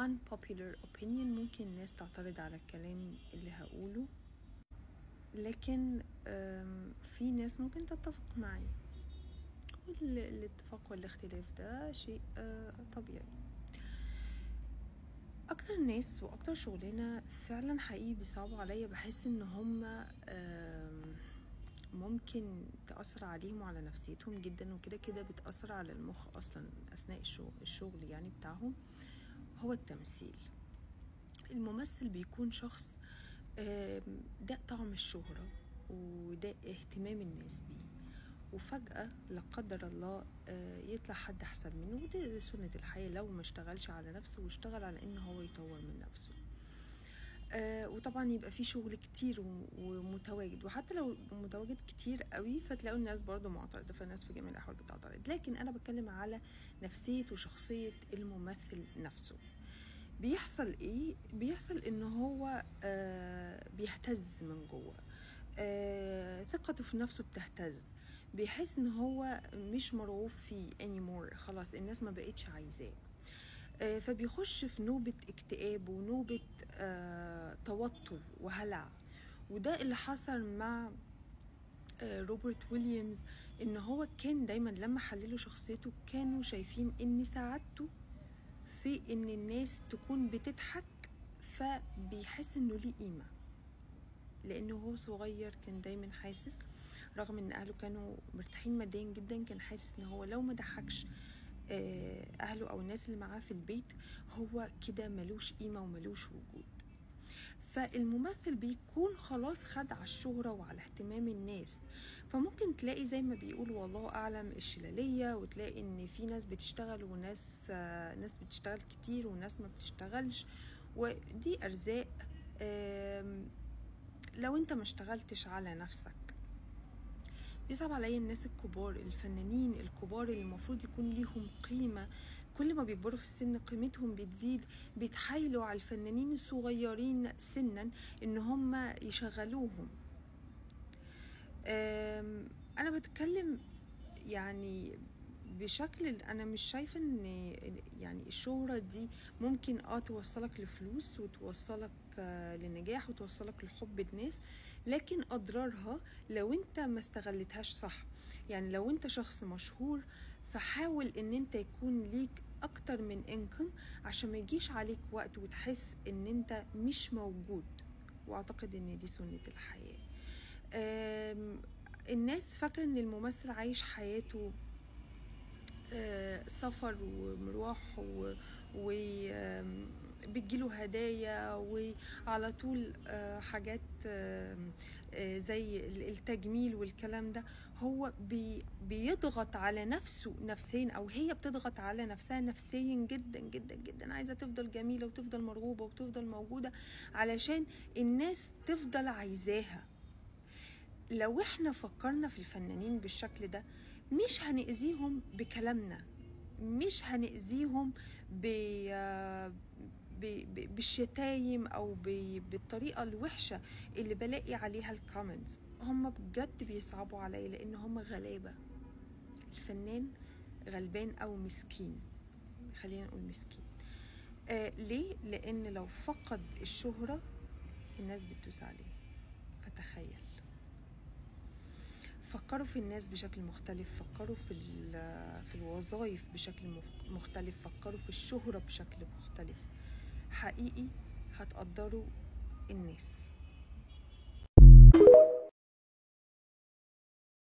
unpopular opinion، ممكن الناس تعترض على الكلام اللي هقوله، لكن في ناس ممكن تتفق معي، والاتفاق والاختلاف ده شيء طبيعي. اكتر ناس واكتر شغلانه فعلا حقيقي بيصعبوا عليا، بحس ان هم ممكن تأثر عليهم وعلى نفسيتهم جدا، وكده كده بتأثر على المخ اصلا اثناء الشغل يعني بتاعهم، هو التمثيل. الممثل بيكون شخص ده طعم الشهرة وده اهتمام الناس بيه، وفجأة لا قدر الله يطلع حد احسن منه، وده سنة الحياة لو ما اشتغلش على نفسه واشتغل على ان هو يطور من نفسه. وطبعا يبقى في شغل كتير ومتواجد، وحتى لو متواجد كتير قوي فتلاقوا الناس برضو معترضة، فالناس في جميع الأحوال بتعترض. لكن أنا بتكلم على نفسية وشخصية الممثل نفسه. بيحصل ايه؟ بيحصل ان هو بيهتز من جوه، ثقته في نفسه بتهتز، بيحس ان هو مش مرغوب فيه anymore، خلاص الناس ما بقتش عايزاه، فبيخش في نوبة اكتئاب ونوبة توتر وهلع. وده اللي حصل مع روبرت ويليامز، ان هو كان دايما لما حللوا شخصيته كانوا شايفين ان سعادته في ان الناس تكون بتضحك، فبيحس انه ليه قيمة، لانه هو صغير كان دايما حاسس رغم ان اهله كانوا مرتاحين ماديا جدا، كان حاسس ان هو لو ما ضحكش اهله او الناس اللي معاه في البيت هو كده ملوش قيمة وملوش وجود. فالممثل بيكون خلاص خد على الشهرة وعلى اهتمام الناس، فممكن تلاقي زي ما بيقولوا والله أعلم الشلالية، وتلاقي إن في ناس بتشتغل وناس ناس بتشتغل كتير وناس ما بتشتغلش، ودي أرزاق. لو انت ما اشتغلتش على نفسك، بيصعب عليا الناس الكبار، الفنانين الكبار اللي المفروض يكون ليهم قيمة، كل ما بيكبروا في السن قيمتهم بتزيد، بيتحايلوا على الفنانين الصغيرين سنا ان هم يشغلوهم. انا بتكلم يعني بشكل، انا مش شايفه ان يعني الشهرة دي ممكن توصلك لفلوس وتوصلك للنجاح وتوصلك لحب الناس، لكن اضرارها لو انت ما استغلتهاش صح. يعني لو انت شخص مشهور، فحاول ان انت يكون ليك اكتر من انكم عشان ما يجيش عليك وقت وتحس ان انت مش موجود، واعتقد ان دي سنة الحياة. الناس فاكرة ان الممثل عايش حياته سفر ومروح وبتجيله هدايا وعلى طول حاجات زي التجميل والكلام ده. هو بيضغط على نفسه نفسيا، او هي بتضغط على نفسها نفسيا جدا جدا جدا، عايزة تفضل جميلة وتفضل مرغوبة وتفضل موجودة علشان الناس تفضل عايزاها. لو احنا فكرنا في الفنانين بالشكل ده، مش هنأذيهم بكلامنا، مش هنأذيهم بالشتايم او بالطريقة الوحشة اللي بلاقي عليها الكومنتس. هم بجد بيصعبوا علي لان هم غلابة. الفنان غلبان او مسكين، خلينا نقول مسكين. ليه؟ لان لو فقد الشهرة الناس بتدوس عليه. فتخيل، فكروا في الناس بشكل مختلف، فكروا في الوظائف بشكل مختلف، فكروا في الشهرة بشكل مختلف، حقيقي هتقدروا الناس.